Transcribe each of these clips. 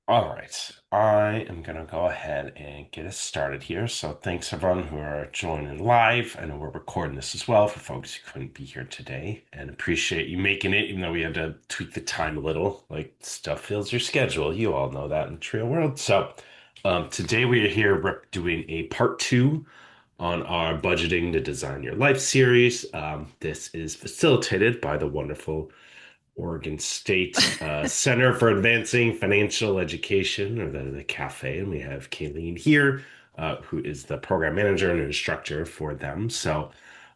All right, I am gonna go ahead and get us started here. So thanks everyone who are joining live. I know we're recording this as well for folks who couldn't be here today, and appreciate you making it, even though we had to tweak the time a little. Like stuff fills your schedule. You all know that in the trail world. Today we are here doing a part two on our budgeting to design your life series. This is facilitated by the wonderful Oregon State Center for Advancing Financial Education, or the Cafe. And we have Kayleen here, who is the program manager and instructor for them.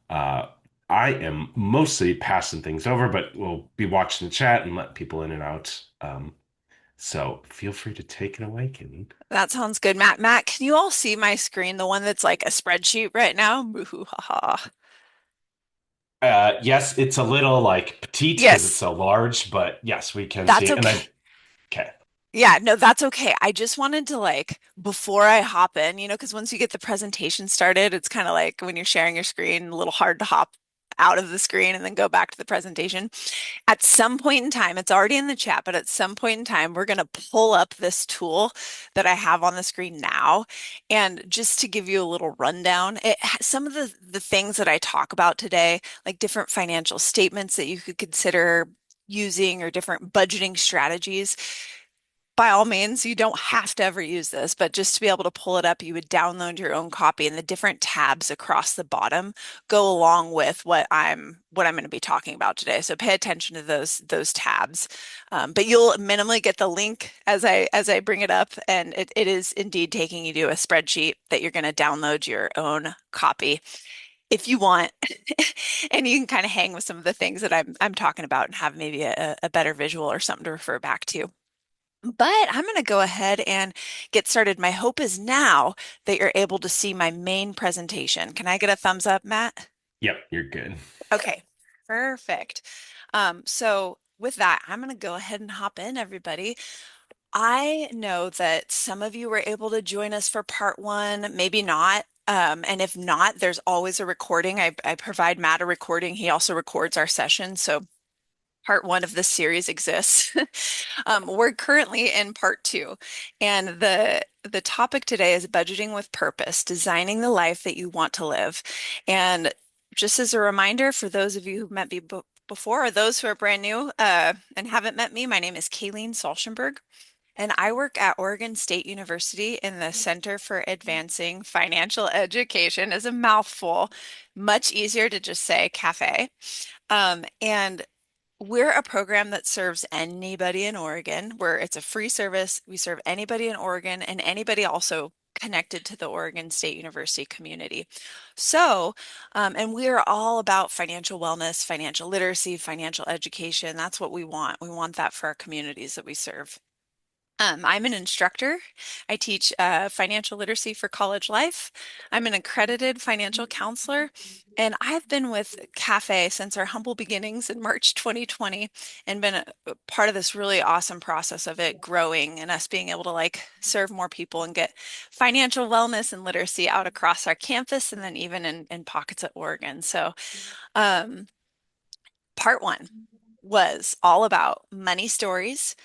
Uh, I am mostly passing things over, but we'll be watching the chat and let people in and out. So feel free to take it away, Kayleen. That sounds good. Matt, can you all see my screen? The one that's like a spreadsheet right now? Boo-hoo, ha. Yes, it's a little like petite because it's Yes, so large, but yes, we can see that's it. And okay. I, okay. Yeah, no, that's okay. I just wanted to before I hop in, because once you get the presentation started, it's kind of like when you're sharing your screen, a little hard to hop out of the screen and then go back to the presentation. At some point in time, it's already in the chat, but at some point in time, we're going to pull up this tool that I have on the screen now. And just to give you a little rundown, some of the things that I talk about today, like different financial statements that you could consider using or different budgeting strategies, by all means, you don't have to ever use this, but just to be able to pull it up, you would download your own copy, and the different tabs across the bottom go along with what I'm going to be talking about today. So pay attention to those tabs. But you'll minimally get the link as I bring it up, and it is indeed taking you to a spreadsheet that you're going to download your own copy if you want. And you can kind of hang with some of the things that I'm talking about and have maybe a better visual or something to refer back to. But I'm going to go ahead and get started. My hope is now that you're able to see my main presentation. Can I get a thumbs up, Matt? Yep, you're good. Okay, perfect. So with that, I'm going to go ahead and hop in, everybody. I know that some of you were able to join us for part one, maybe not. And if not, there's always a recording. I provide Matt a recording. He also records our session. So part one of this series exists. We're currently in part two, and the topic today is budgeting with purpose, designing the life that you want to live. And just as a reminder for those of you who've met me before, or those who are brand new and haven't met me, my name is Kayleen Solschenberg. And I work at Oregon State University in the Center for Advancing Financial Education. Is a mouthful, much easier to just say cafe. And we're a program that serves anybody in Oregon, where it's a free service. We serve anybody in Oregon and anybody also connected to the Oregon State University community. And we are all about financial wellness, financial literacy, financial education. That's what we want. We want that for our communities that we serve. I'm an instructor. I teach financial literacy for college life. I'm an accredited financial counselor, and I've been with Cafe since our humble beginnings in March 2020 and been a part of this really awesome process of it growing and us being able to serve more people and get financial wellness and literacy out across our campus and then even in pockets of Oregon. Um, Part one was all about money stories.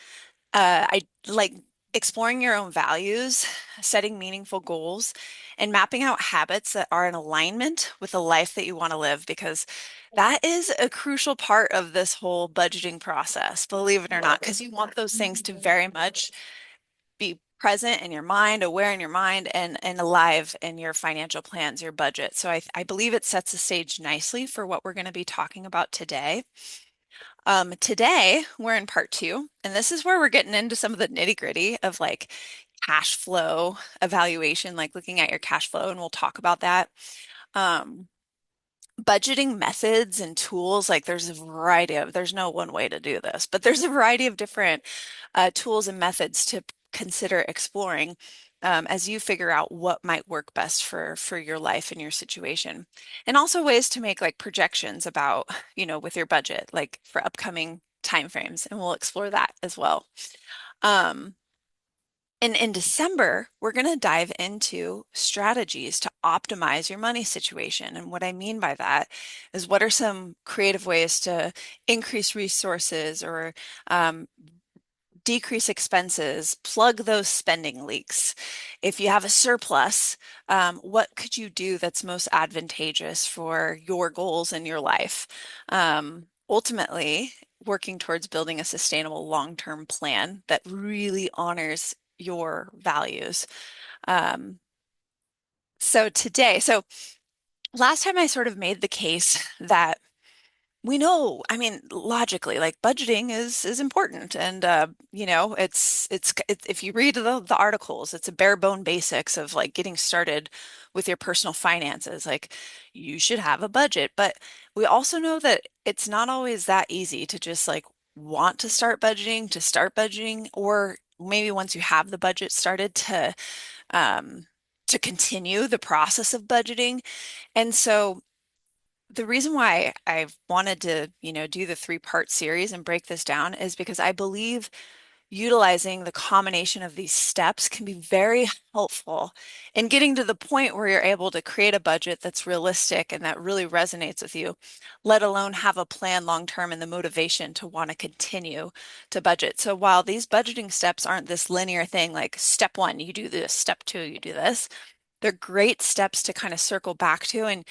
I like exploring your own values, setting meaningful goals, and mapping out habits that are in alignment with the life that you want to live, because that is a crucial part of this whole budgeting process, believe it or not, because you want those things to very much be present in your mind, aware in your mind, and alive in your financial plans, your budget. So I believe it sets the stage nicely for what we're going to be talking about today. Today we're in part two, and this is where we're getting into some of the nitty-gritty of cash flow evaluation, like looking at your cash flow, and we'll talk about that. Um, Budgeting methods and tools, there's no one way to do this, but there's a variety of different tools and methods to consider exploring as you figure out what might work best for your life and your situation. And also ways to make projections about, with your budget, like for upcoming timeframes, and we'll explore that as well. Um, and in December, we're going to dive into strategies to optimize your money situation. And what I mean by that is, what are some creative ways to increase resources or um, decrease expenses, plug those spending leaks. If you have a surplus, what could you do that's most advantageous for your goals in your life? Ultimately, working towards building a sustainable long-term plan that really honors your values. Um, so last time I sort of made the case that we know, I mean, logically, like budgeting is important, and if you read the articles, it's a bare bone basics of like getting started with your personal finances. Like you should have a budget, but we also know that it's not always that easy to just like want to start budgeting, or maybe once you have the budget started um, to continue the process of budgeting. And so the reason why I've wanted to, do the three-part series and break this down is because I believe utilizing the combination of these steps can be very helpful in getting to the point where you're able to create a budget that's realistic and that really resonates with you, let alone have a plan long term and the motivation to want to continue to budget. So while these budgeting steps aren't this linear thing, like step one, you do this, step two, you do this, they're great steps to kind of circle back to. And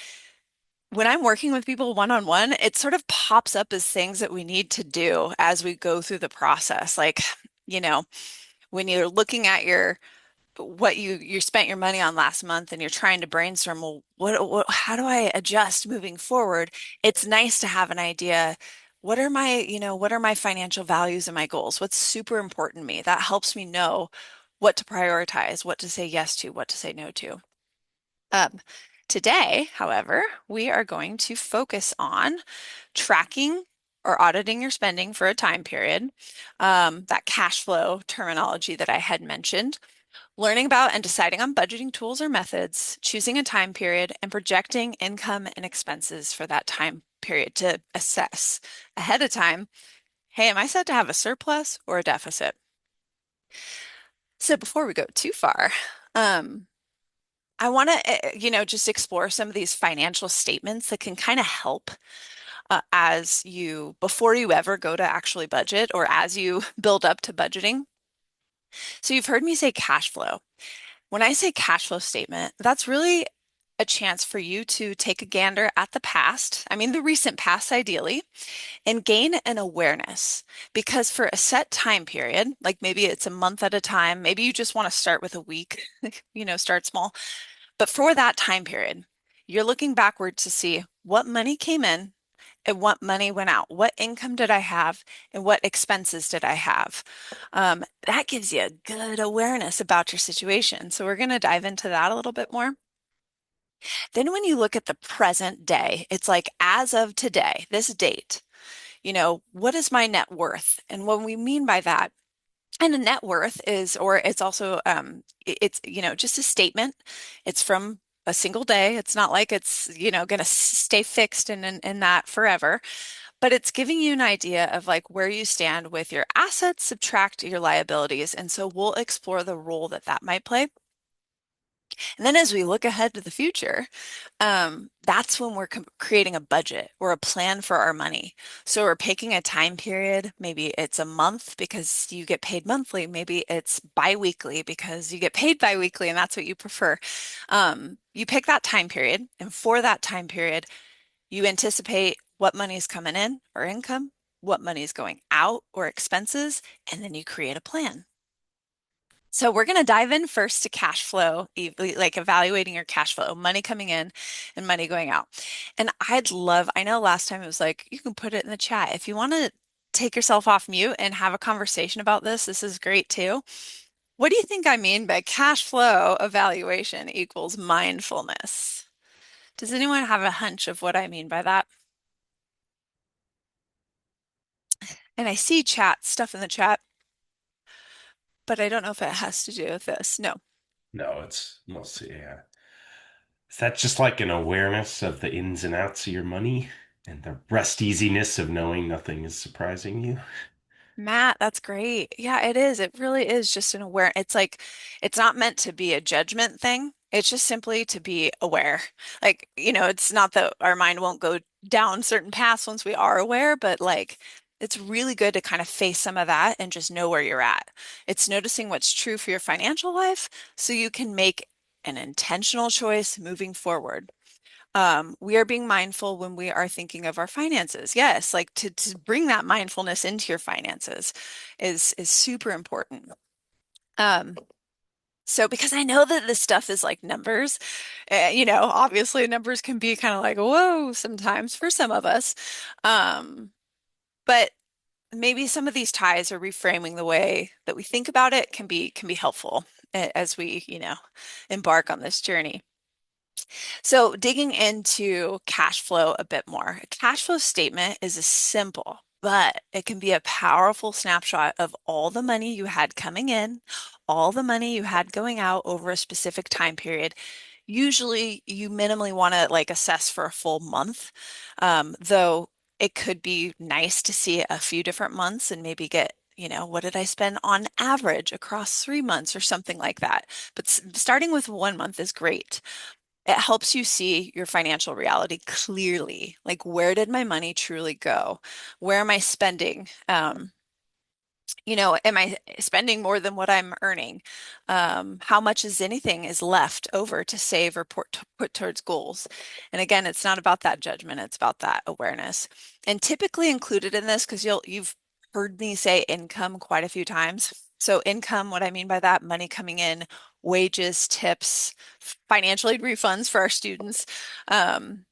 when I'm working with people one on one, it sort of pops up as things that we need to do as we go through the process. Like, you know, when you're looking at your what you spent your money on last month and you're trying to brainstorm, well, how do I adjust moving forward? It's nice to have an idea. What are my financial values and my goals? What's super important to me? That helps me know what to prioritize, what to say yes to, what to say no to. Um, Today, however, we are going to focus on tracking or auditing your spending for a time period, that cash flow terminology that I had mentioned, learning about and deciding on budgeting tools or methods, choosing a time period, and projecting income and expenses for that time period to assess ahead of time, hey, am I set to have a surplus or a deficit? So before we go too far, um, I want to, just explore some of these financial statements that can kind of help before you ever go to actually budget or as you build up to budgeting. So you've heard me say cash flow. When I say cash flow statement, that's really a chance for you to take a gander at the past, I mean, the recent past ideally, and gain an awareness. Because for a set time period, like maybe it's a month at a time, maybe you just want to start with a week, start small. But for that time period, you're looking backward to see what money came in and what money went out. What income did I have and what expenses did I have? That gives you a good awareness about your situation. So we're going to dive into that a little bit more. Then when you look at the present day, it's like as of today, this date, what is my net worth? And what we mean by that, and a net worth is, or it's also, it's, just a statement. It's from a single day. It's not like it's, going to stay fixed in that forever, but it's giving you an idea of like where you stand with your assets, subtract your liabilities. And so we'll explore the role that that might play. And then as we look ahead to the future, that's when we're creating a budget or a plan for our money. So we're picking a time period. Maybe it's a month because you get paid monthly. Maybe it's biweekly because you get paid biweekly and that's what you prefer. You pick that time period, and for that time period, you anticipate what money is coming in or income, what money is going out or expenses, and then you create a plan. So we're going to dive in first to cash flow, like evaluating your cash flow, money coming in and money going out. And I know last time it was like, you can put it in the chat. If you want to take yourself off mute and have a conversation about this is great too. What do you think I mean by cash flow evaluation equals mindfulness? Does anyone have a hunch of what I mean by that? And I see stuff in the chat, but I don't know if it has to do with this. No. No, it's mostly, yeah. Is that just like an awareness of the ins and outs of your money and the rest easiness of knowing nothing is surprising you? Matt, that's great. Yeah, it is. It really is just an aware. It's like it's not meant to be a judgment thing. It's just simply to be aware. Like, it's not that our mind won't go down certain paths once we are aware, but like it's really good to kind of face some of that and just know where you're at. It's noticing what's true for your financial life so you can make an intentional choice moving forward. We are being mindful when we are thinking of our finances. Yes, like to bring that mindfulness into your finances is super important. Um, so because I know that this stuff is like numbers, obviously numbers can be kind of like, whoa, sometimes for some of us. Um, but maybe some of these ties or reframing the way that we think about it can be helpful as we, embark on this journey. So, digging into cash flow a bit more, a cash flow statement is a simple, but it can be a powerful snapshot of all the money you had coming in, all the money you had going out over a specific time period. Usually, you minimally want to like assess for a full month, though it could be nice to see a few different months and maybe get, what did I spend on average across 3 months or something like that. But starting with 1 month is great. It helps you see your financial reality clearly. Like, where did my money truly go? Where am I spending? Am I spending more than what I'm earning? How much is anything is left over to save or put towards goals? And again, it's not about that judgment, it's about that awareness. And typically included in this, because you've heard me say income quite a few times. So income, what I mean by that, money coming in, wages, tips, financial aid refunds for our students, um,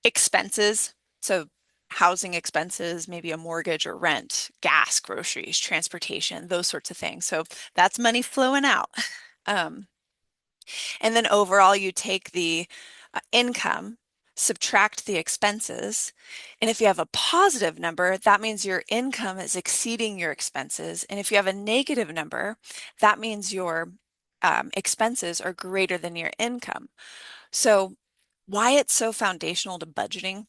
expenses. So housing expenses, maybe a mortgage or rent, gas, groceries, transportation, those sorts of things. So that's money flowing out. Um, and then overall, you take the income, subtract the expenses. And if you have a positive number, that means your income is exceeding your expenses. And if you have a negative number, that means your expenses are greater than your income. So, why it's so foundational to budgeting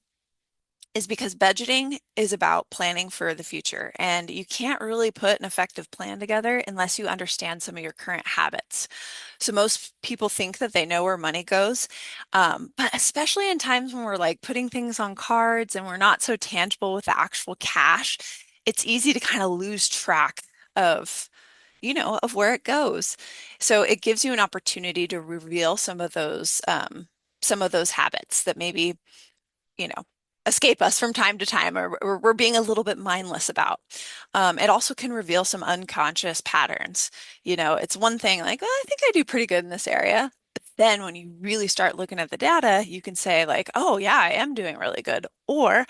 is because budgeting is about planning for the future. And you can't really put an effective plan together unless you understand some of your current habits. So most people think that they know where money goes. But especially in times when we're like putting things on cards and we're not so tangible with the actual cash, it's easy to kind of lose track of, of where it goes. So it gives you an opportunity to reveal some of those habits that maybe you know, escape us from time to time or we're being a little bit mindless about. It also can reveal some unconscious patterns. It's one thing like, well, I think I do pretty good in this area. But then when you really start looking at the data, you can say like, oh yeah, I am doing really good. Or,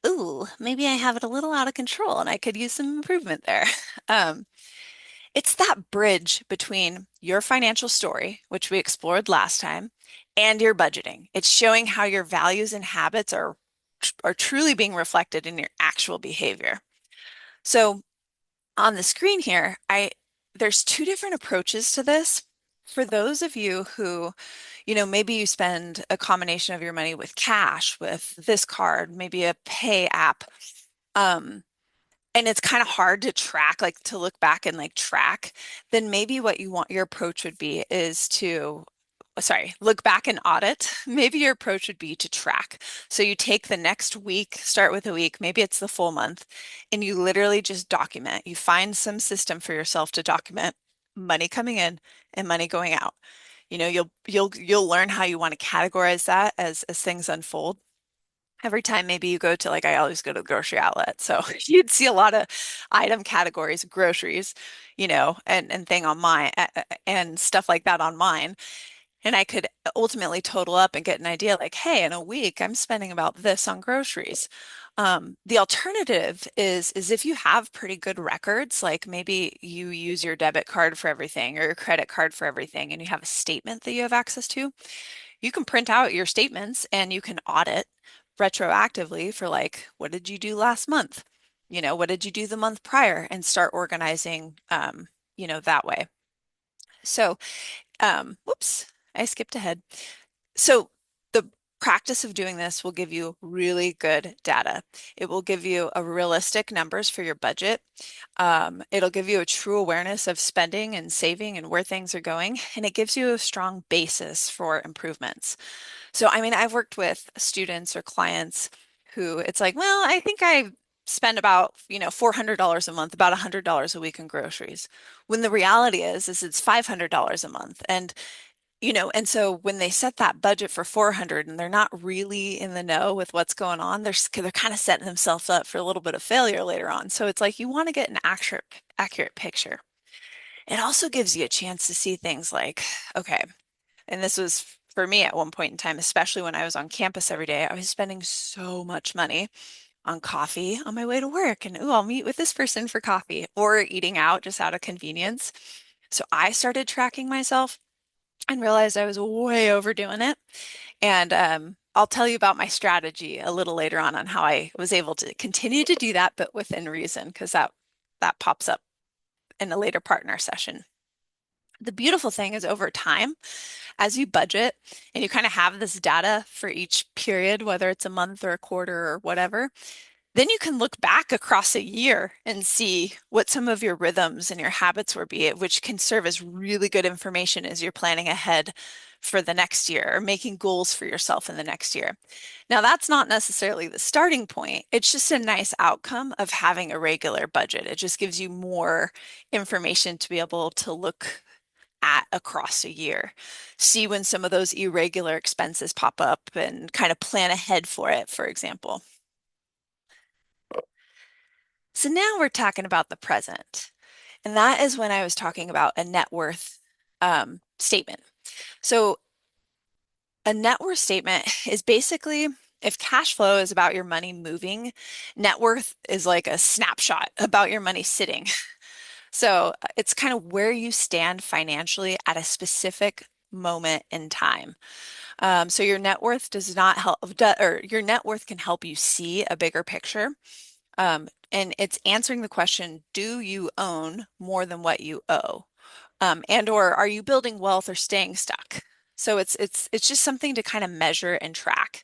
ooh, maybe I have it a little out of control and I could use some improvement there. Um, it's that bridge between your financial story, which we explored last time, and your budgeting. It's showing how your values and habits are truly being reflected in your actual behavior. So on the screen here, I there's two different approaches to this. For those of you who, maybe you spend a combination of your money with cash, with this card, maybe a pay app. Um, and it's kind of hard to track, like to look back and like track, then maybe what you want your approach would be is to, sorry, look back and audit. Maybe your approach would be to track. So you take the next week, start with a week, maybe it's the full month, and you literally just document. You find some system for yourself to document money coming in and money going out. You'll learn how you want to categorize that as things unfold. Every time maybe you go to like I always go to the grocery outlet. So you'd see a lot of item categories, groceries, and thing on mine and stuff like that on mine. And I could ultimately total up and get an idea like, hey, in a week I'm spending about this on groceries. The alternative is if you have pretty good records, like maybe you use your debit card for everything or your credit card for everything, and you have a statement that you have access to, you can print out your statements and you can audit retroactively for like, what did you do last month? What did you do the month prior and start organizing, that way. So, whoops, I skipped ahead. So the practice of doing this will give you really good data. It will give you a realistic numbers for your budget. It'll give you a true awareness of spending and saving and where things are going, and it gives you a strong basis for improvements. So, I mean, I've worked with students or clients who it's like, well, I think I spend about, $400 a month, about $100 a week in groceries. When the reality is it's $500 a month. And so when they set that budget for 400 and they're not really in the know with what's going on, they're kind of setting themselves up for a little bit of failure later on. So it's like you want to get an accurate picture. It also gives you a chance to see things like, okay, and this was for me at one point in time, especially when I was on campus every day, I was spending so much money on coffee on my way to work. And, ooh, I'll meet with this person for coffee or eating out just out of convenience. So I started tracking myself and realized I was way overdoing it. And I'll tell you about my strategy a little later on how I was able to continue to do that, but within reason, because that pops up in a later part in our session. The beautiful thing is over time, as you budget and you kind of have this data for each period, whether it's a month or a quarter or whatever, then you can look back across a year and see what some of your rhythms and your habits were be, which can serve as really good information as you're planning ahead for the next year or making goals for yourself in the next year. Now, that's not necessarily the starting point. It's just a nice outcome of having a regular budget. It just gives you more information to be able to look at across a year. See when some of those irregular expenses pop up and kind of plan ahead for it, for example. So now we're talking about the present. And that is when I was talking about a net worth statement. So a net worth statement is basically if cash flow is about your money moving, net worth is like a snapshot about your money sitting. So it's kind of where you stand financially at a specific moment in time. So your net worth does not help, or your net worth can help you see a bigger picture. And it's answering the question, do you own more than what you owe? And or are you building wealth or staying stuck? So it's just something to kind of measure and track.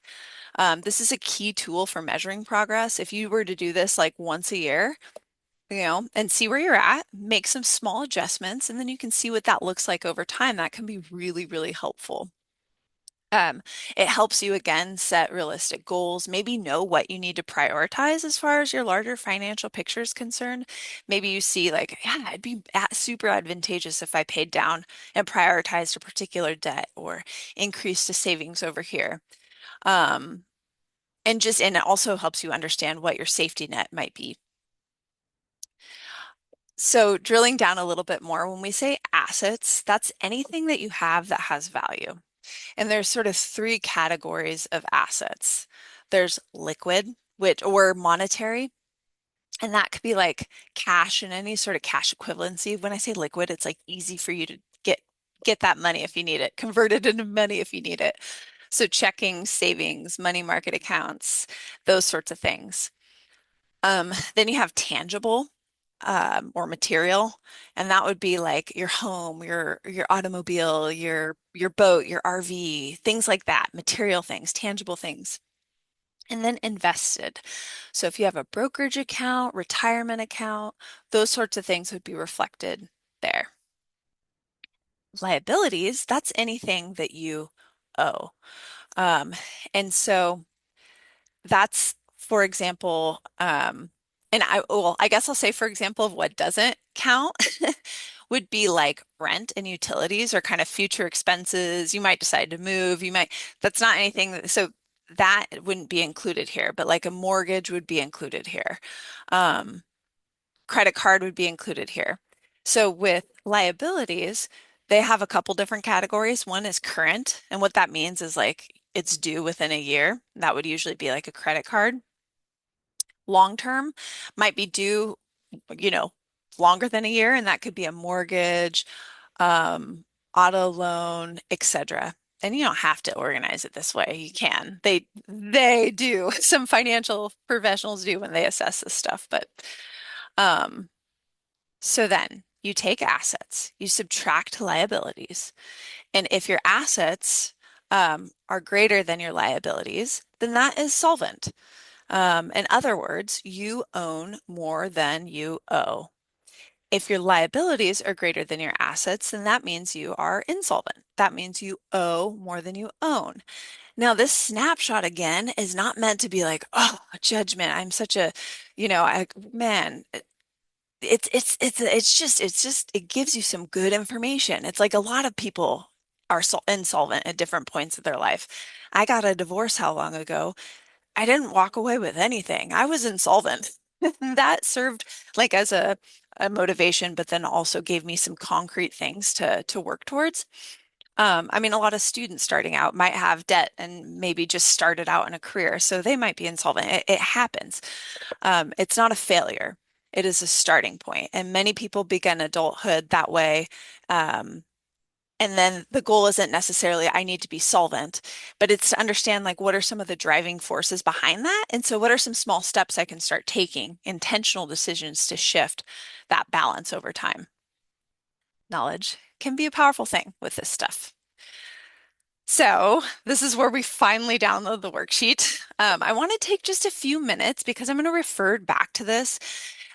This is a key tool for measuring progress. If you were to do this like once a year, and see where you're at, make some small adjustments, and then you can see what that looks like over time. That can be really, really helpful. Um, it helps you again set realistic goals, maybe know what you need to prioritize as far as your larger financial picture is concerned. Maybe you see like, yeah, it'd be super advantageous if I paid down and prioritized a particular debt or increased the savings over here. Um, and it also helps you understand what your safety net might be. So drilling down a little bit more, when we say assets, that's anything that you have that has value. And there's sort of three categories of assets. There's liquid, which or monetary, and that could be like cash and any sort of cash equivalency. When I say liquid, it's like easy for you to get that money if you need it, convert it into money if you need it. So checking, savings, money market accounts, those sorts of things. Then you have tangible or material, and that would be like your home, your automobile, your boat, your RV, things like that, material things, tangible things. And then invested. So if you have a brokerage account, retirement account, those sorts of things would be reflected there. Liabilities, that's anything that you owe. Um, and so that's, for example, I guess I'll say, for example, of what doesn't count would be like rent and utilities or kind of future expenses. You might decide to move. That's not anything so that wouldn't be included here, but like a mortgage would be included here. Um, Credit card would be included here. So with liabilities, they have a couple different categories. One is current, and what that means is like it's due within a year. That would usually be like a credit card. Long term might be due, you know, longer than a year, and that could be a mortgage, um, auto loan, etc. And you don't have to organize it this way. You can. They do. Some financial professionals do when they assess this stuff, but um so then you take assets, you subtract liabilities, and if your assets are greater than your liabilities, then that is solvent. In other words, you own more than you owe. If your liabilities are greater than your assets, then that means you are insolvent. That means you owe more than you own. Now, this snapshot again is not meant to be like, oh, judgment. I'm such a, man, it's just it gives you some good information. It's like a lot of people are insolvent at different points of their life. I got a divorce how long ago? I didn't walk away with anything. I was insolvent. That served like as a motivation, but then also gave me some concrete things to work towards. I mean, a lot of students starting out might have debt and maybe just started out in a career, so they might be insolvent. It happens. It's not a failure. It is a starting point, and many people begin adulthood that way. Um, and then the goal isn't necessarily I need to be solvent, but it's to understand like what are some of the driving forces behind that? And so what are some small steps I can start taking, intentional decisions to shift that balance over time? Knowledge can be a powerful thing with this stuff. So this is where we finally download the worksheet. I want to take just a few minutes because I'm going to refer back to this.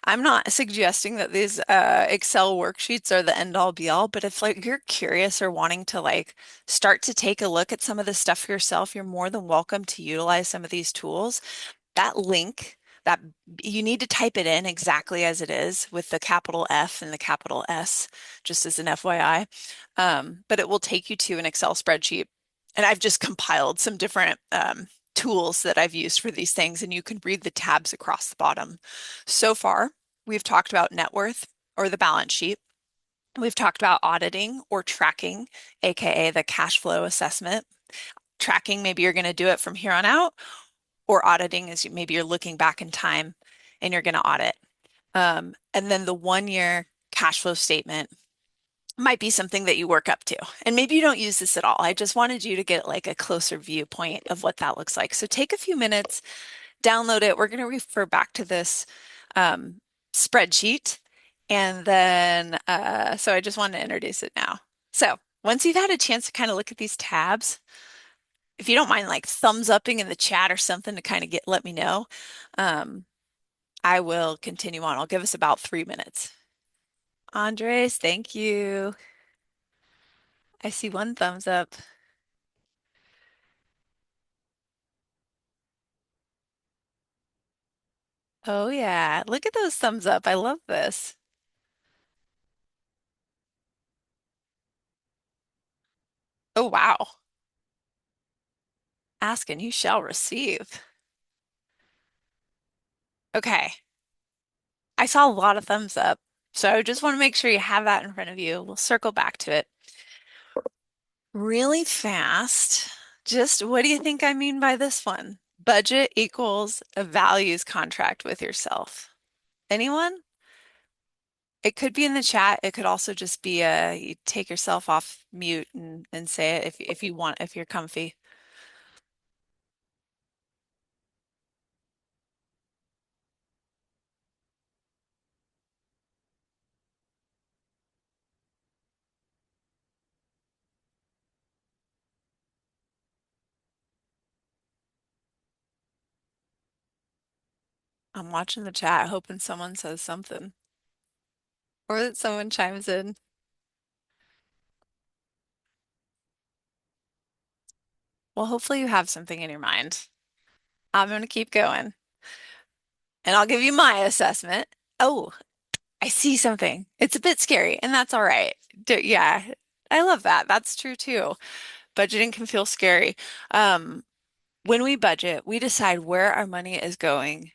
I'm not suggesting that these Excel worksheets are the end all be all, but if like you're curious or wanting to like start to take a look at some of this stuff for yourself, you're more than welcome to utilize some of these tools. That link that you need to type it in exactly as it is with the capital F and the capital S, just as an FYI. But it will take you to an Excel spreadsheet. And I've just compiled some different tools that I've used for these things, and you can read the tabs across the bottom. So far, we've talked about net worth or the balance sheet. We've talked about auditing or tracking, aka the cash flow assessment. Tracking, maybe you're going to do it from here on out, or auditing is maybe you're looking back in time and you're going to audit. And then the 1 year cash flow statement might be something that you work up to. And maybe you don't use this at all. I just wanted you to get like a closer viewpoint of what that looks like. So take a few minutes, download it. We're going to refer back to this um, spreadsheet. And then, so I just wanted to introduce it now. So once you've had a chance to kind of look at these tabs, if you don't mind like thumbs upping in the chat or something to kind of let me know, um, I will continue on. I'll give us about 3 minutes. Andres, thank you. I see one thumbs up. Oh yeah, look at those thumbs up. I love this. Oh wow. Ask and you shall receive. Okay. I saw a lot of thumbs up. So I just want to make sure you have that in front of you. We'll circle back to it really fast. Just what do you think I mean by this one? Budget equals a values contract with yourself. Anyone? It could be in the chat. It could also just be you take yourself off mute and say it if you want, if you're comfy. I'm watching the chat, hoping someone says something or that someone chimes in. Well, hopefully you have something in your mind. I'm going to keep going and I'll give you my assessment. Oh, I see something. It's a bit scary, and that's all right. Yeah, I love that. That's true too. Budgeting can feel scary. Um, when we budget, we decide where our money is going.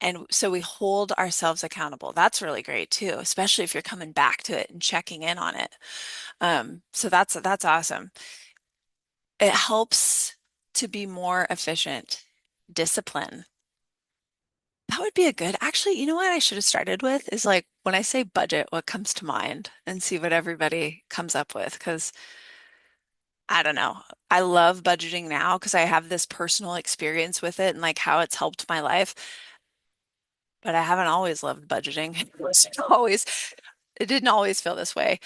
And so we hold ourselves accountable. That's really great too, especially if you're coming back to it and checking in on it. So that's awesome. It helps to be more efficient. Discipline. That would be a good, actually, you know what I should have started with is like when I say budget, what comes to mind and see what everybody comes up with. Because I don't know. I love budgeting now because I have this personal experience with it and like how it's helped my life. But I haven't always loved budgeting. It didn't always feel this way.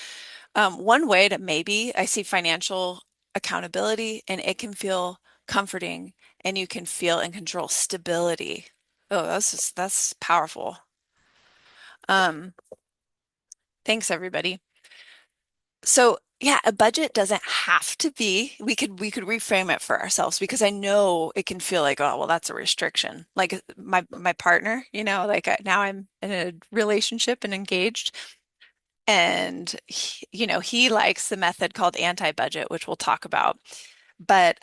One way to maybe I see financial accountability and it can feel comforting and you can feel and control stability. Oh, that's powerful. Um, Thanks, everybody. So, yeah, a budget doesn't have to be. We could reframe it for ourselves because I know it can feel like, oh, well, that's a restriction. Like my partner, like now I'm in a relationship and engaged, and he likes the method called anti-budget, which we'll talk about. But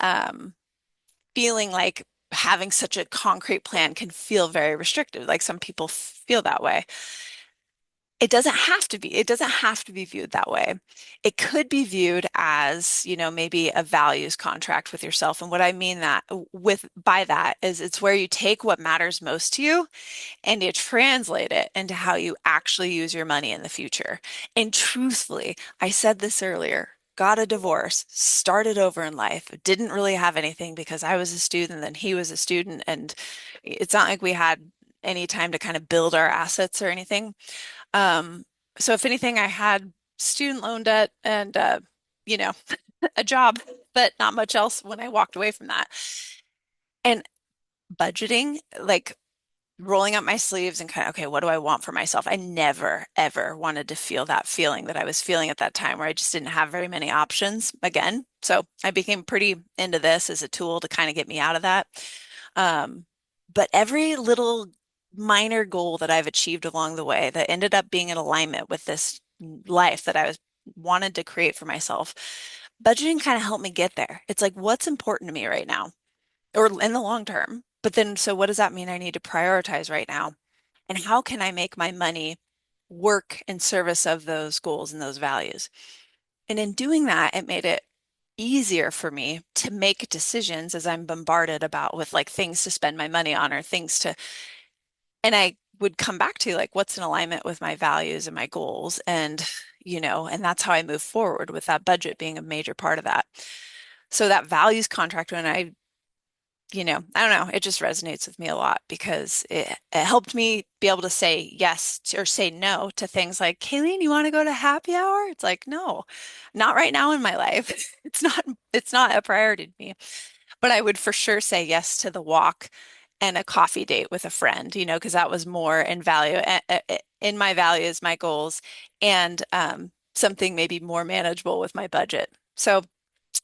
feeling like having such a concrete plan can feel very restrictive. Like some people feel that way. It doesn't have to be. It doesn't have to be viewed that way. It could be viewed as, maybe a values contract with yourself. And what I mean that with by that is it's where you take what matters most to you and you translate it into how you actually use your money in the future. And truthfully, I said this earlier, got a divorce, started over in life, didn't really have anything because I was a student and he was a student. And it's not like we had any time to kind of build our assets or anything. Um, so if anything, I had student loan debt and you know, a job, but not much else when I walked away from that. And budgeting, like rolling up my sleeves and kind of, okay, what do I want for myself? I never, ever wanted to feel that feeling that I was feeling at that time where I just didn't have very many options again. So I became pretty into this as a tool to kind of get me out of that. Um, but every little minor goal that I've achieved along the way that ended up being in alignment with this life that I was wanted to create for myself, budgeting kind of helped me get there. It's like, what's important to me right now or in the long term? But then, so what does that mean I need to prioritize right now? And how can I make my money work in service of those goals and those values? And in doing that, it made it easier for me to make decisions as I'm bombarded about with like things to spend my money on or things to, and I would come back to like what's in alignment with my values and my goals. And that's how I move forward with that budget being a major part of that. So that values contract, when I don't know, it just resonates with me a lot because it helped me be able to say or say no to things like, Kayleen, you want to go to happy hour? It's like, no, not right now in my life. It's not a priority to me. But I would for sure say yes to the walk and a coffee date with a friend, because that was more in value, in my values, my goals, and something maybe more manageable with my budget. So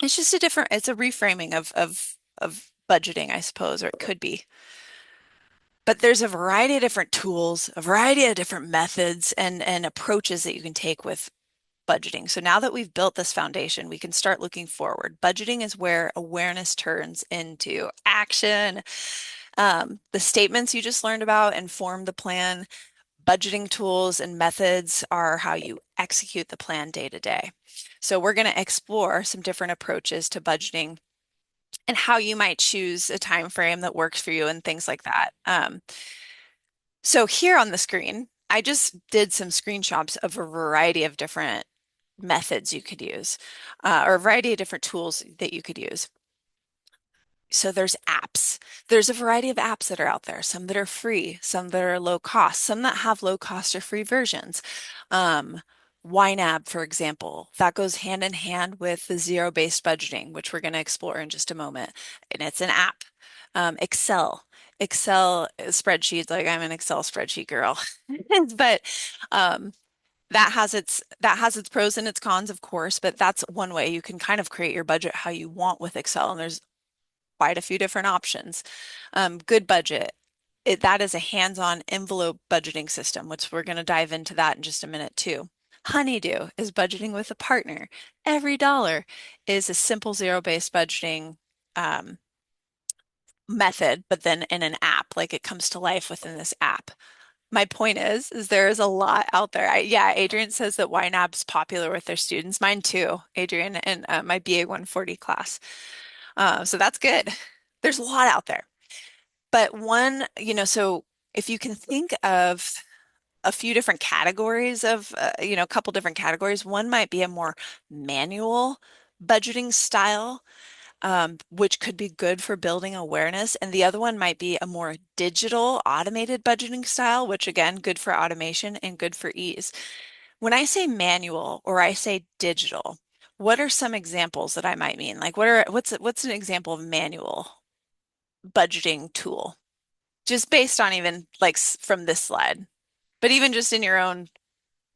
it's a reframing of budgeting, I suppose, or it could be. But there's a variety of different tools, a variety of different methods and approaches that you can take with budgeting. So now that we've built this foundation, we can start looking forward. Budgeting is where awareness turns into action. The statements you just learned about inform the plan. Budgeting tools and methods are how you execute the plan day to day. So we're going to explore some different approaches to budgeting and how you might choose a time frame that works for you and things like that. So here on the screen, I just did some screenshots of a variety of different methods you could use, or a variety of different tools that you could use. So there's apps. There's a variety of apps that are out there, some that are free, some that are low cost, some that have low cost or free versions. Um, YNAB, for example, that goes hand in hand with the zero-based budgeting, which we're going to explore in just a moment. And it's an app. Excel spreadsheets, like I'm an Excel spreadsheet girl. But um, that has its pros and its cons, of course, but that's one way you can kind of create your budget how you want with Excel. And there's quite a few different options. Good Budget, that is a hands-on envelope budgeting system, which we're going to dive into that in just a minute too. Honeydew is budgeting with a partner. Every dollar is a simple zero-based budgeting um, method, but then in an app, like it comes to life within this app. My point is there is a lot out there. Yeah, Adrian says that YNAB's popular with their students. Mine too, Adrian, and my BA 140 class. So that's good. There's a lot out there. But so if you can think of a few different categories a couple different categories, one might be a more manual budgeting style, which could be good for building awareness. And the other one might be a more digital, automated budgeting style, which again, good for automation and good for ease. When I say manual or I say digital, what are some examples that I might mean? Like what's an example of manual budgeting tool? Just based on even like from this slide, but even just in your own.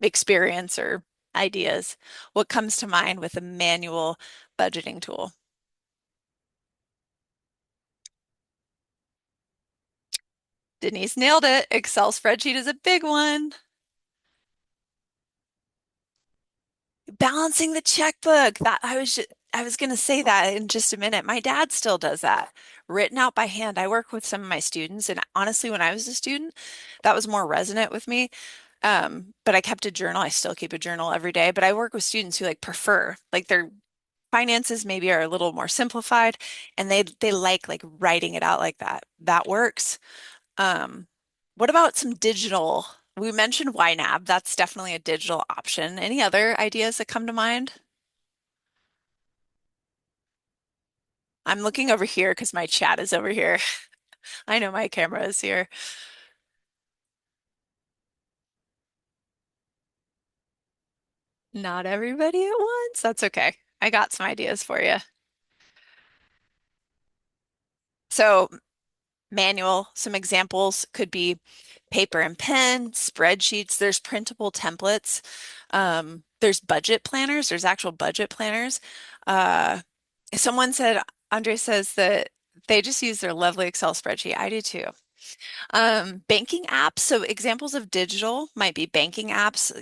experience or ideas? What comes to mind with a manual budgeting tool? Denise nailed it. Excel spreadsheet is a big one. Balancing the checkbook. I was going to say that in just a minute. My dad still does that. Written out by hand. I work with some of my students, and honestly, when I was a student, that was more resonant with me. But I kept a journal. I still keep a journal every day, but I work with students who like prefer, like their finances maybe are a little more simplified and they like writing it out like that. That works. Um, what about some digital? We mentioned YNAB. That's definitely a digital option. Any other ideas that come to mind? I'm looking over here because my chat is over here. I know my camera is here. Not everybody at once. That's okay. I got some ideas for you. So, manual, some examples could be paper and pen, spreadsheets. There's printable templates. There's budget planners. There's actual budget planners. Uh, Someone said, Andre says that they just use their lovely Excel spreadsheet. I do too. Banking apps. So examples of digital might be banking apps,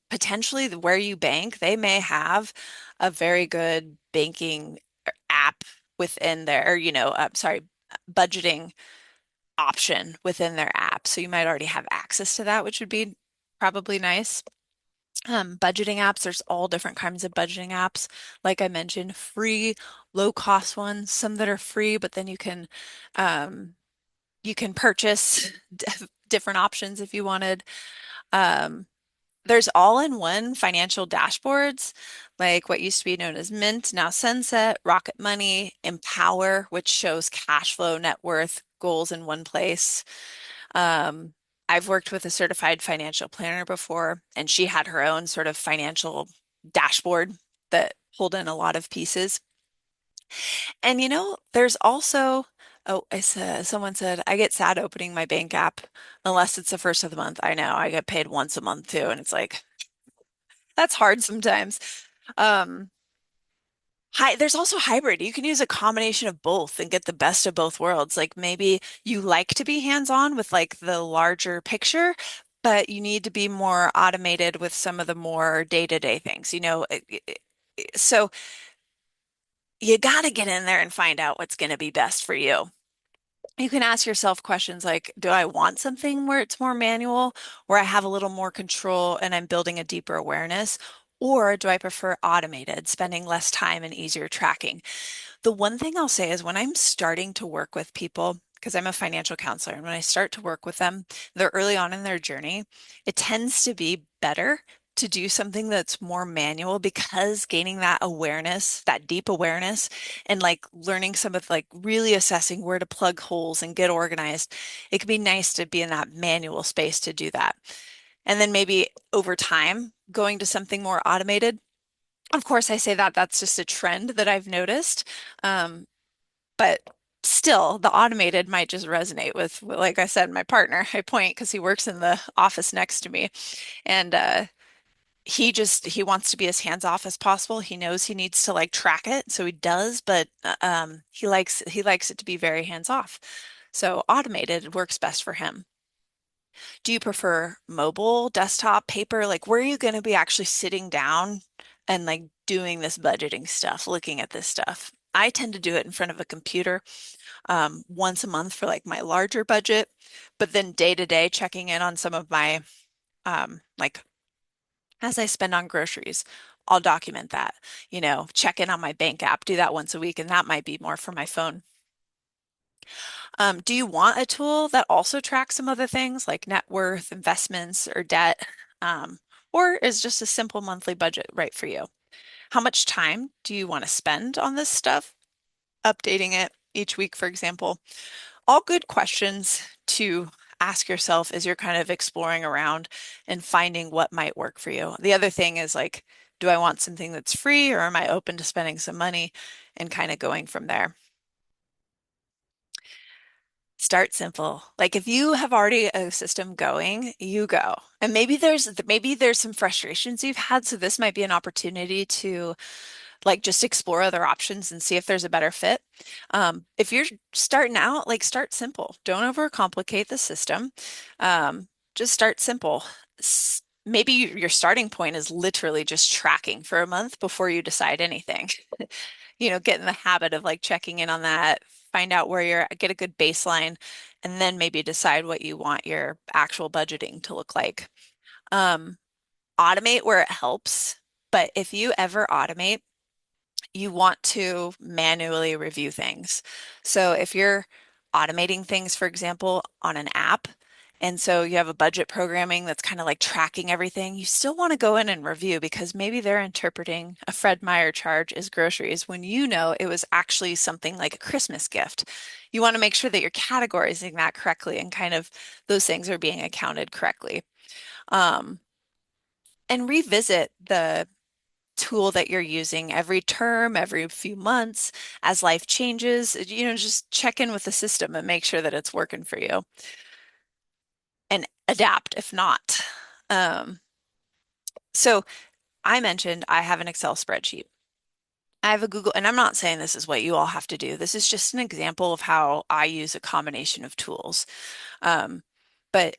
potentially where you bank, they may have a very good banking app within their, sorry, budgeting option within their app. So you might already have access to that, which would be probably nice. Budgeting apps, there's all different kinds of budgeting apps. Like I mentioned, free, low cost ones, some that are free, but then um, you can purchase different options if you wanted. Um, there's all-in-one financial dashboards, like what used to be known as Mint, now Sunset, Rocket Money, Empower, which shows cash flow, net worth, goals in one place. Um, I've worked with a certified financial planner before, and she had her own sort of financial dashboard that pulled in a lot of pieces. And there's also, oh, someone said, I get sad opening my bank app unless it's the first of the month. I know I get paid once a month too, and it's like, that's hard sometimes. Um, there's also hybrid. You can use a combination of both and get the best of both worlds. Like maybe you like to be hands-on with like the larger picture, but you need to be more automated with some of the more day-to-day things. So you got to get in there and find out what's going to be best for you. You can ask yourself questions like, do I want something where it's more manual, where I have a little more control and I'm building a deeper awareness? Or do I prefer automated, spending less time and easier tracking? The one thing I'll say is when I'm starting to work with people, because I'm a financial counselor, and when I start to work with them, they're early on in their journey, it tends to be better to do something that's more manual because gaining that awareness, that deep awareness, and like learning some of like really assessing where to plug holes and get organized, it can be nice to be in that manual space to do that. And then maybe over time, going to something more automated. Of course, I say that that's just a trend that I've noticed. Um, but still, the automated might just resonate with, like I said, my partner. I point because he works in the office next to me, and he wants to be as hands off as possible. He knows he needs to like track it, so he does, but he likes it to be very hands off. So automated works best for him. Do you prefer mobile, desktop, paper? Like, where are you going to be actually sitting down and like doing this budgeting stuff, looking at this stuff? I tend to do it in front of a computer once a month for like my larger budget, but then day to day checking in on some of my like as I spend on groceries. I'll document that, check in on my bank app, do that once a week, and that might be more for my phone. Do you want a tool that also tracks some other things like net worth, investments, or debt? Um, or is just a simple monthly budget right for you? How much time do you want to spend on this stuff? Updating it each week, for example. All good questions to ask yourself as you're kind of exploring around and finding what might work for you. The other thing is like, do I want something that's free or am I open to spending some money and kind of going from there? Start simple. Like if you have already a system going, you go. And maybe there's some frustrations you've had, so this might be an opportunity to like just explore other options and see if there's a better fit. If you're starting out, like start simple. Don't overcomplicate the system. Just start simple. Maybe your starting point is literally just tracking for a month before you decide anything. Get in the habit of like checking in on that, find out where you're at, get a good baseline, and then maybe decide what you want your actual budgeting to look like. Um, Automate where it helps, but if you ever automate, you want to manually review things. So if you're automating things, for example, on an app, and so you have a budget programming that's kind of like tracking everything, you still want to go in and review because maybe they're interpreting a Fred Meyer charge as groceries when you know it was actually something like a Christmas gift. You want to make sure that you're categorizing that correctly and kind of those things are being accounted correctly. Um, and revisit the tool that you're using every term, every few months, as life changes. Just check in with the system and make sure that it's working for you and adapt if not. Um, so I mentioned I have an Excel spreadsheet. I have a Google, and I'm not saying this is what you all have to do. This is just an example of how I use a combination of tools. Um, but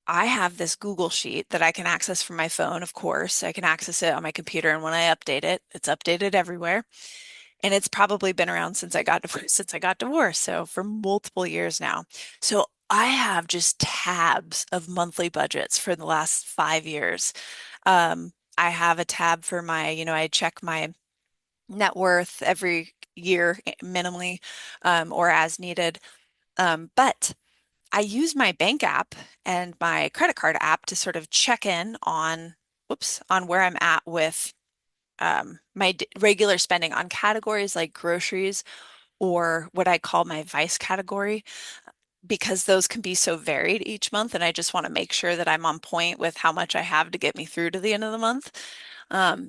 I have this Google sheet that I can access from my phone, of course. I can access it on my computer, and when I update it, it's updated everywhere. And it's probably been around since I got divorced, so for multiple years now. So I have just tabs of monthly budgets for the last 5 years. I have a tab for I check my net worth every year minimally, or as needed. But I use my bank app and my credit card app to sort of check in on where I'm at with my regular spending on categories like groceries or what I call my vice category, because those can be so varied each month. And I just want to make sure that I'm on point with how much I have to get me through to the end of the month.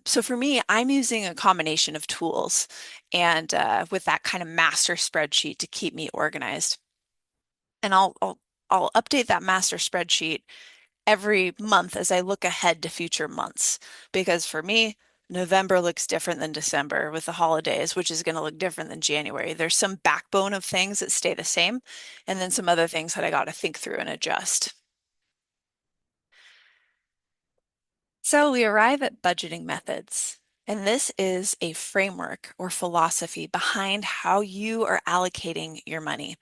So for me, I'm using a combination of tools and with that kind of master spreadsheet to keep me organized. And I'll update that master spreadsheet every month as I look ahead to future months. Because for me, November looks different than December with the holidays, which is going to look different than January. There's some backbone of things that stay the same, and then some other things that I got to think through and adjust. So we arrive at budgeting methods. And this is a framework or philosophy behind how you are allocating your money.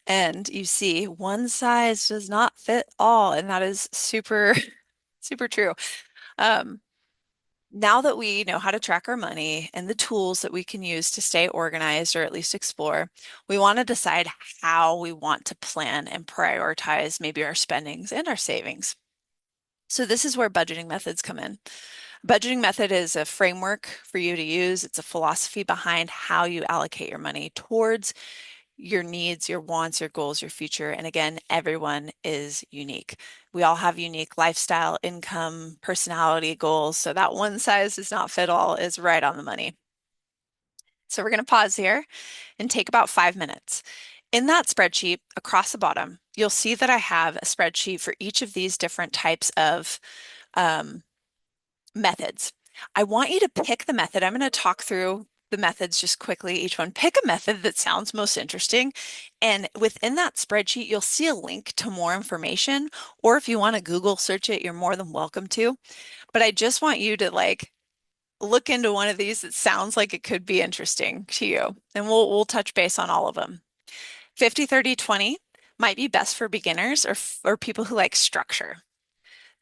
And you see, one size does not fit all. And that is super, super true. Um, Now that we know how to track our money and the tools that we can use to stay organized or at least explore, we want to decide how we want to plan and prioritize maybe our spendings and our savings. So this is where budgeting methods come in. Budgeting method is a framework for you to use. It's a philosophy behind how you allocate your money towards your needs, your wants, your goals, your future. And again, everyone is unique. We all have unique lifestyle, income, personality goals. So that one size does not fit all is right on the money. So we're going to pause here and take about 5 minutes. In that spreadsheet across the bottom, you'll see that I have a spreadsheet for each of these different types of um, methods. I want you to pick the method. I'm going to talk through the methods just quickly, each one. Pick a method that sounds most interesting. And within that spreadsheet, you'll see a link to more information. Or if you want to Google search it, you're more than welcome to. But I just want you to like look into one of these that sounds like it could be interesting to you. And we'll touch base on all of them. 50, 30, 20 might be best for beginners or people who like structure.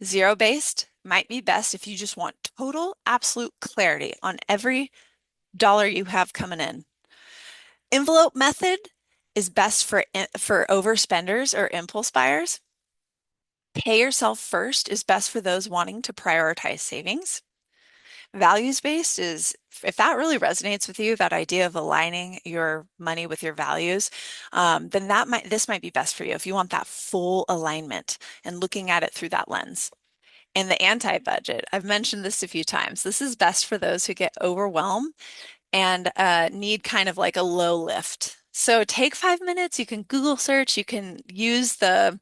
Zero based might be best if you just want total, absolute clarity on every dollar you have coming in. Envelope method is best for overspenders or impulse buyers. Pay yourself first is best for those wanting to prioritize savings. Values based is if that really resonates with you, that idea of aligning your money with your values, then this might be best for you if you want that full alignment and looking at it through that lens. And the anti-budget, I've mentioned this a few times. This is best for those who get overwhelmed and need kind of like a low lift. So take 5 minutes. You can Google search. You can use the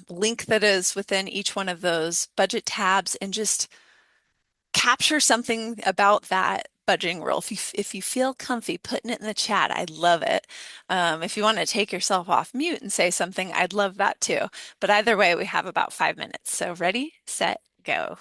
link that is within each one of those budget tabs and just capture something about that budgeting rule. If you feel comfy putting it in the chat, I'd love it. If you want to take yourself off mute and say something, I'd love that too. But either way, we have about 5 minutes. So ready, set, go.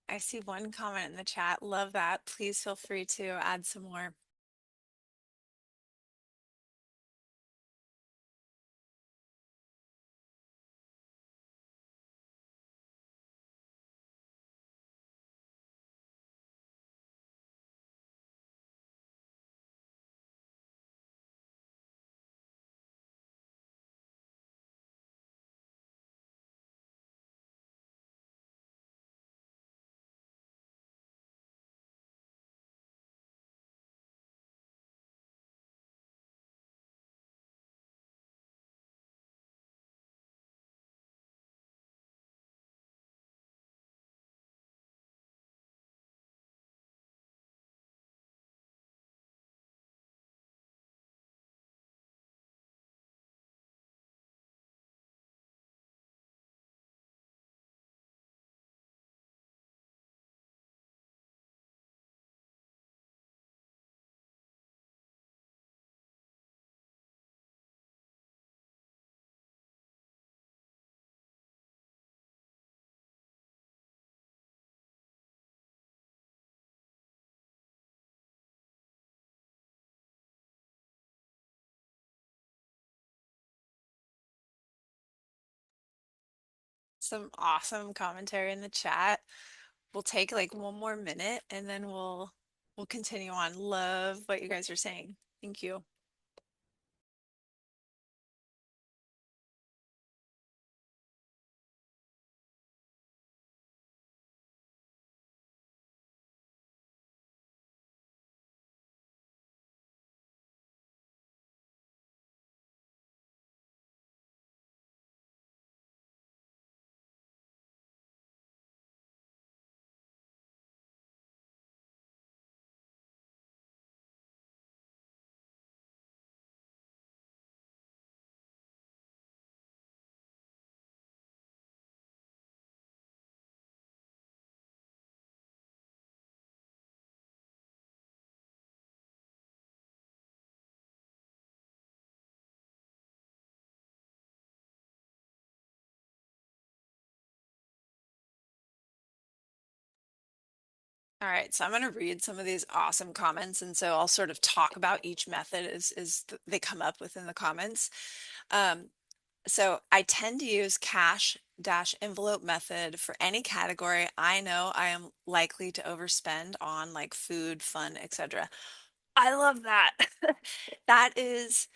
I see one comment in the chat. Love that. Please feel free to add some more. Some awesome commentary in the chat. We'll take like one more minute and then we'll continue on. Love what you guys are saying. Thank you. All right, so I'm going to read some of these awesome comments, and so I'll sort of talk about each method as they come up within the comments. Um, so I tend to use cash dash envelope method for any category I know I am likely to overspend on, like food, fun, etc. I love that. That is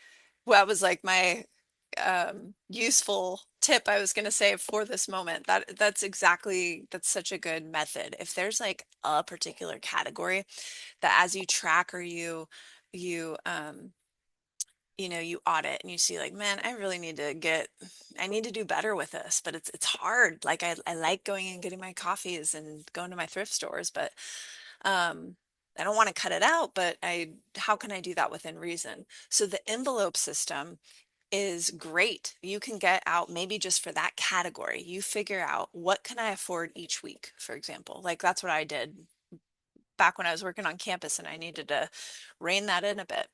what was like my useful tip I was going to say for this moment. That's such a good method. If there's like a particular category that as you track or you you audit and you see like, man, I need to do better with this, but it's hard. Like I like going and getting my coffees and going to my thrift stores, but um, I don't want to cut it out, but how can I do that within reason? So the envelope system is great. You can get out maybe just for that category. You figure out what can I afford each week, for example. Like that's what I did back when I was working on campus and I needed to rein that in a bit.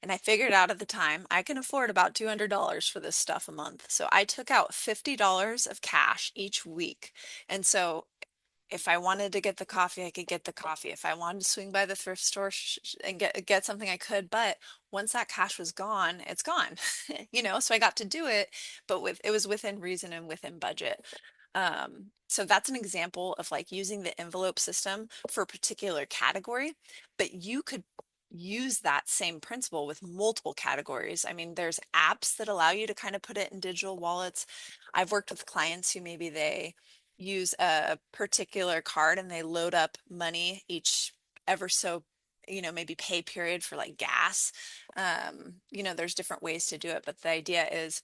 And I figured out at the time I can afford about $200 for this stuff a month. So I took out $50 of cash each week. And so if I wanted to get the coffee, I could get the coffee. If I wanted to swing by the thrift store and get something, I could. But once that cash was gone, it's gone. So I got to do it, but it was within reason and within budget. So that's an example of like using the envelope system for a particular category, but you could use that same principle with multiple categories. I mean, there's apps that allow you to kind of put it in digital wallets. I've worked with clients who maybe they use a particular card and they load up money each ever so, maybe pay period for like gas. There's different ways to do it, but the idea is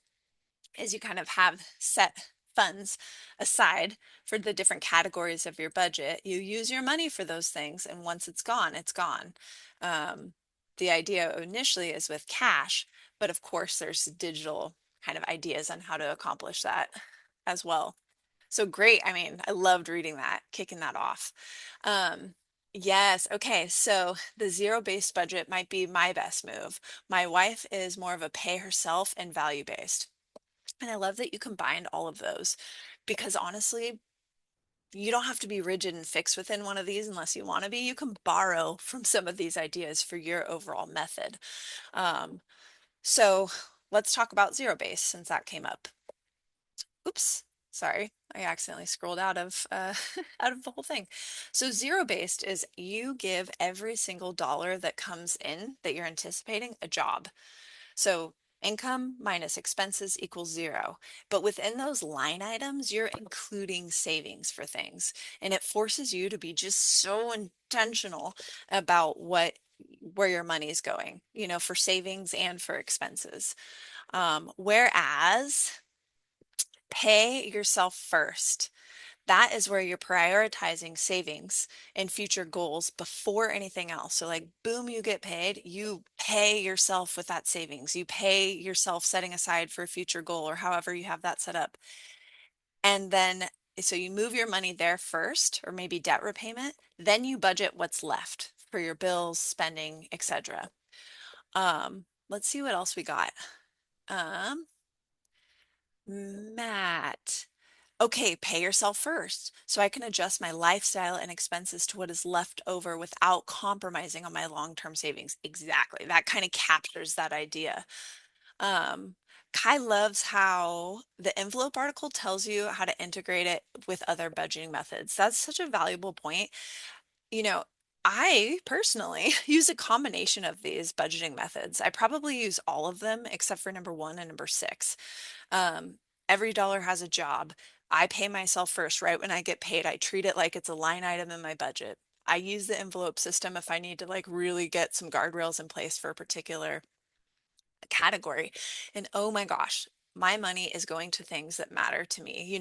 you kind of have set funds aside for the different categories of your budget. You use your money for those things, and once it's gone, it's gone. Um, the idea initially is with cash, but of course, there's digital kind of ideas on how to accomplish that as well. So great. I mean, I loved reading that, kicking that off. Um, yes. Okay. So the zero-based budget might be my best move. My wife is more of a pay herself and value-based. And I love that you combined all of those because honestly, you don't have to be rigid and fixed within one of these unless you want to be. You can borrow from some of these ideas for your overall method. Um, so let's talk about zero base since that came up. Oops, sorry. I accidentally scrolled out of out of the whole thing. So zero based is you give every single dollar that comes in that you're anticipating a job. So income minus expenses equals zero. But within those line items, you're including savings for things. And it forces you to be just so intentional about where your money is going, for savings and for expenses. Whereas pay yourself first. That is where you're prioritizing savings and future goals before anything else. So, like, boom, you get paid, you pay yourself with that savings. You pay yourself setting aside for a future goal or however you have that set up. And then, so you move your money there first, or maybe debt repayment, then you budget what's left for your bills, spending, etc. Let's see what else we got. Um, Matt. Okay, pay yourself first so I can adjust my lifestyle and expenses to what is left over without compromising on my long-term savings. Exactly. That kind of captures that idea. Um, Kai loves how the envelope article tells you how to integrate it with other budgeting methods. That's such a valuable point. You know, I personally use a combination of these budgeting methods. I probably use all of them except for number one and number six. Um, every dollar has a job. I pay myself first, right? When I get paid, I treat it like it's a line item in my budget. I use the envelope system if I need to like really get some guardrails in place for a particular category. And oh my gosh, my money is going to things that matter to me,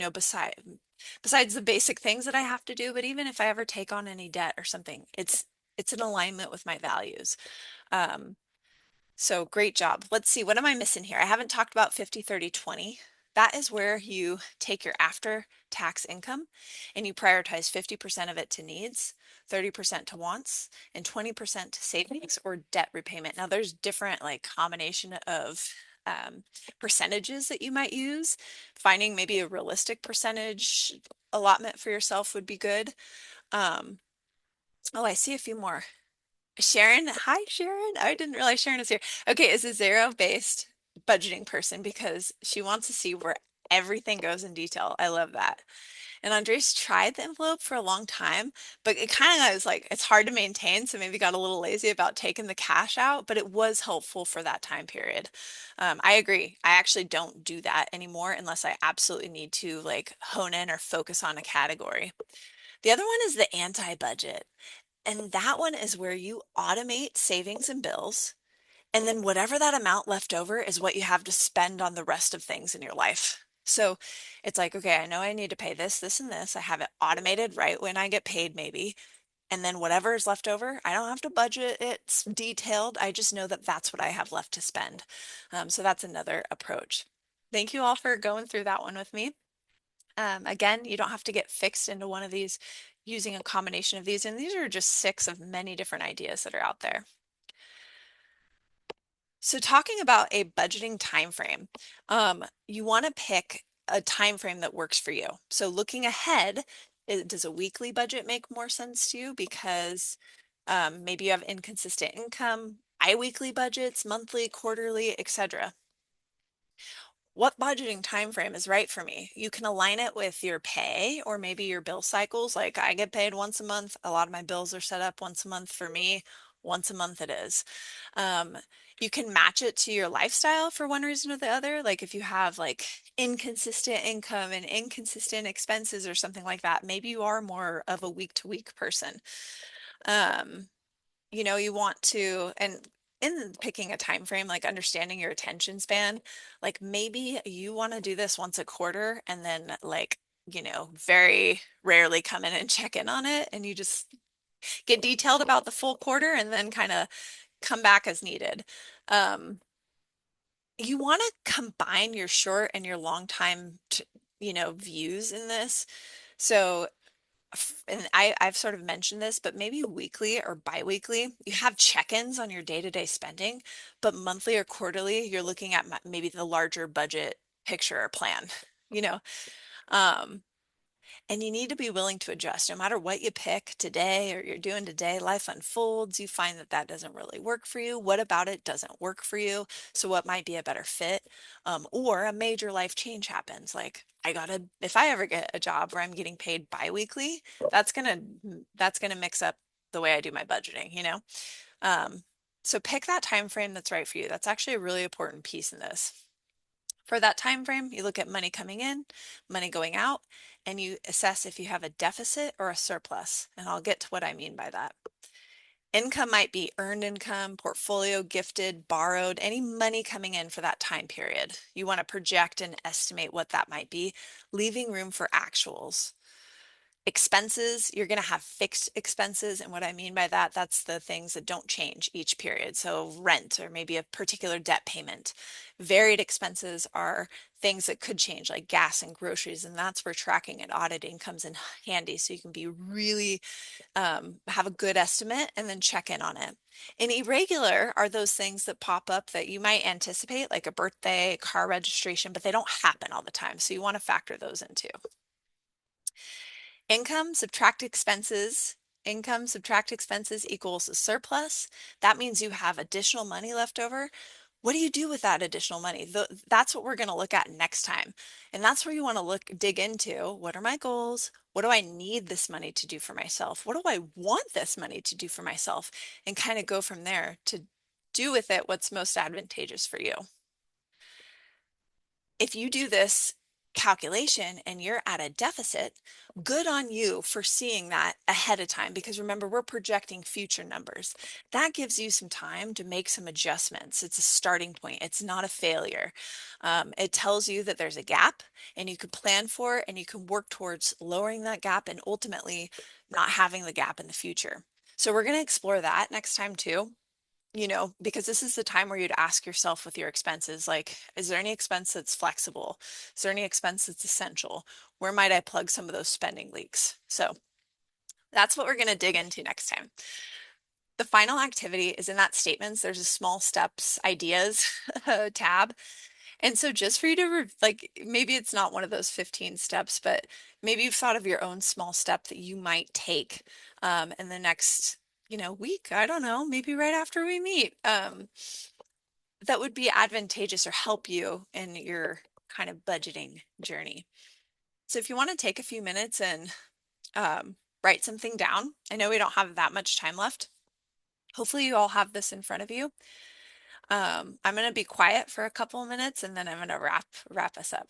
besides the basic things that I have to do, but even if I ever take on any debt or something, it's in alignment with my values. Um, so great job. Let's see, what am I missing here? I haven't talked about 50, 30, 20. That is where you take your after tax income and you prioritize 50% of it to needs, 30% to wants, and 20% to savings or debt repayment. Now there's different like combination of percentages that you might use. Finding maybe a realistic percentage allotment for yourself would be good. Um, oh, I see a few more. Sharon, hi Sharon. I didn't realize Sharon is here. Okay, is a zero-based budgeting person because she wants to see where everything goes in detail. I love that. And Andres tried the envelope for a long time, but it kind of is like it's hard to maintain, so maybe got a little lazy about taking the cash out, but it was helpful for that time period. I agree. I actually don't do that anymore unless I absolutely need to like hone in or focus on a category. The other one is the anti-budget. And that one is where you automate savings and bills And then whatever that amount left over is what you have to spend on the rest of things in your life. So it's like, okay, I know I need to pay this, this, and this. I have it automated right when I get paid, maybe. And then whatever is left over, I don't have to budget it's detailed. I just know that that's what I have left to spend. So that's another approach. Thank you all for going through that one with me. Again, you don't have to get fixed into one of these using a combination of these, and these are just six of many different ideas that are out there. So talking about a budgeting time frame, you want to pick a time frame that works for you. So looking ahead, does a weekly budget make more sense to you because maybe you have inconsistent income, biweekly budgets, monthly, quarterly, etc. What budgeting time frame is right for me? You can align it with your pay or maybe your bill cycles. Like I get paid once a month. A lot of my bills are set up once a month for me. Once a month it is. Um, you can match it to your lifestyle for one reason or the other. Like if you have like inconsistent income and inconsistent expenses or something like that, maybe you are more of a week to week person. Um, you want to, and in picking a time frame, like understanding your attention span, like maybe you want to do this once a quarter and then like, very rarely come in and check in on it. And you just get detailed about the full quarter and then kind of come back as needed. Um, you want to combine your short and your long time, views in this. So and I've sort of mentioned this, but maybe weekly or biweekly, you have check-ins on your day-to-day spending, but monthly or quarterly, you're looking at maybe the larger budget picture or plan, you know. Um, and you need to be willing to adjust. No matter what you pick today or you're doing today, life unfolds. You find that that doesn't really work for you. What about it doesn't work for you? So what might be a better fit? Or a major life change happens. Like if I ever get a job where I'm getting paid biweekly, that's gonna that's gonna mix up the way I do my budgeting. Um, so pick that time frame that's right for you. That's actually a really important piece in this. For that time frame, you look at money coming in, money going out, and you assess if you have a deficit or a surplus. And I'll get to what I mean by that. Income might be earned income, portfolio, gifted, borrowed, any money coming in for that time period. You want to project and estimate what that might be, leaving room for actuals. Expenses, you're going to have fixed expenses. And what I mean by that, that's the things that don't change each period. So rent or maybe a particular debt payment. Varied expenses are things that could change, like gas and groceries. And that's where tracking and auditing comes in handy. So you can be really have a good estimate and then check in on it. And irregular are those things that pop up that you might anticipate, like a birthday, car registration, but they don't happen all the time. So you want to factor those in too. Income subtract expenses. Income subtract expenses equals a surplus. That means you have additional money left over. What do you do with that additional money? That's what we're going to look at next time. And that's where you want to dig into what are my goals? What do I need this money to do for myself? What do I want this money to do for myself? And kind of go from there to do with it what's most advantageous for you. If you do this calculation and you're at a deficit, good on you for seeing that ahead of time because remember, we're projecting future numbers. That gives you some time to make some adjustments. It's a starting point, it's not a failure. It tells you that there's a gap and you can plan for it and you can work towards lowering that gap and ultimately not having the gap in the future. So, we're going to explore that next time too, because this is the time where you'd ask yourself with your expenses, like, is there any expense that's flexible? Is there any expense that's essential? Where might I plug some of those spending leaks? So that's what we're going to dig into next time. The final activity is in that statements. There's a small steps ideas tab. And so just for you to like, maybe it's not one of those 15 steps, but maybe you've thought of your own small step that you might take in the next week. I don't know, maybe right after we meet. That would be advantageous or help you in your kind of budgeting journey. So if you want to take a few minutes and write something down, I know we don't have that much time left. Hopefully you all have this in front of you. I'm going to be quiet for a couple of minutes and then I'm going to wrap us up.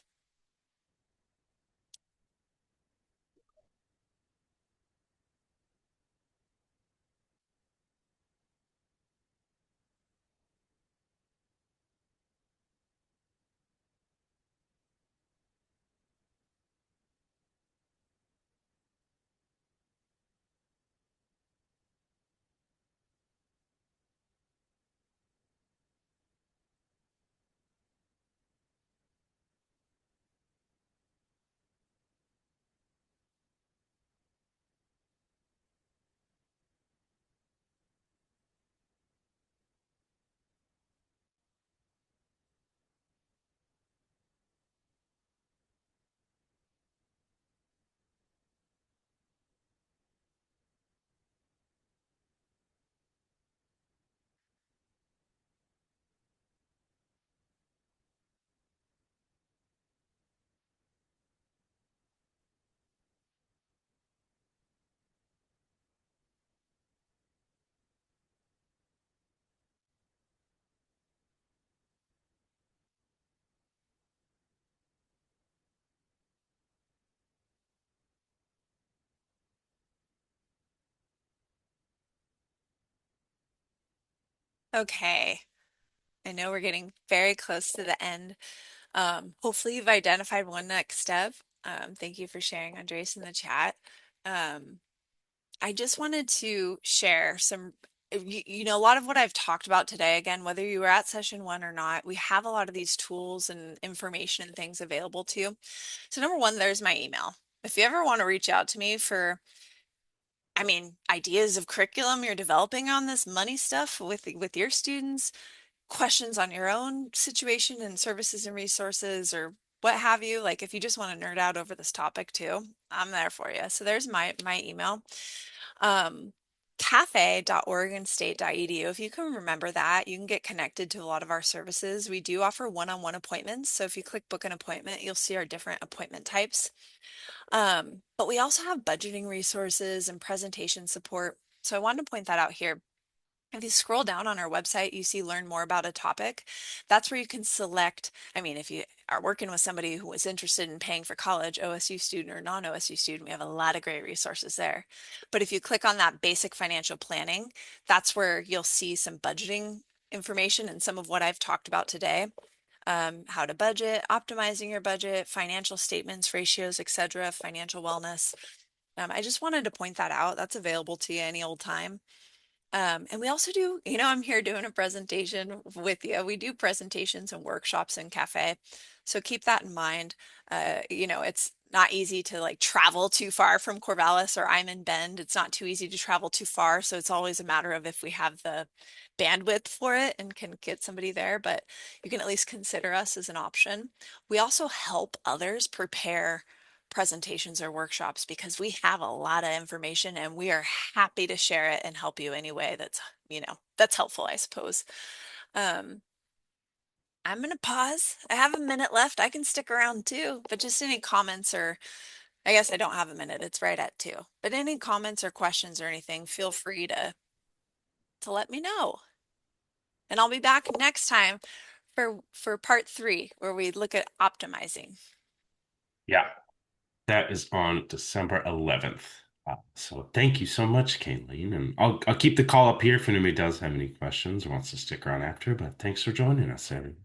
Okay. I know we're getting very close to the end. Hopefully you've identified one next step. Thank you for sharing, Andres, in the chat. Um, I just wanted to share some, a lot of what I've talked about today, again, whether you were at session one or not, we have a lot of these tools and information and things available to you. So number one, there's my email. If you ever want to reach out to me for, ideas of curriculum you're developing on this money stuff with your students, questions on your own situation and services and resources or what have you, like if you just want to nerd out over this topic too, I'm there for you. So there's my email. Um, cafe.oregonstate.edu. If you can remember that, you can get connected to a lot of our services. We do offer one-on-one appointments. So if you click book an appointment, you'll see our different appointment types. But we also have budgeting resources and presentation support. So I wanted to point that out here. If you scroll down on our website, you see learn more about a topic. That's where you can select. If you are working with somebody who is interested in paying for college, OSU student or non-OSU student, we have a lot of great resources there. But if you click on that basic financial planning, that's where you'll see some budgeting information and some of what I've talked about today. How to budget, optimizing your budget, financial statements, ratios, etc., financial wellness. I just wanted to point that out. That's available to you any old time. And we also do, I'm here doing a presentation with you. We do presentations and workshops in Cafe. So keep that in mind. It's not easy to like travel too far from Corvallis or I'm in Bend. It's not too easy to travel too far. So it's always a matter of if we have the bandwidth for it and can get somebody there, but you can at least consider us as an option. We also help others prepare presentations or workshops because we have a lot of information and we are happy to share it and help you any way that's helpful, I suppose. Um, I'm going to pause. I have a minute left. I can stick around too, but just any comments or I guess I don't have a minute. It's right at 2. But any comments or questions or anything, feel free to let me know. And I'll be back next time for part 3 where we look at optimizing. Yeah, that is on December 11th. So thank you so much, Kayleen. And I'll keep the call up here if anybody does have any questions or wants to stick around after. But thanks for joining us, everyone.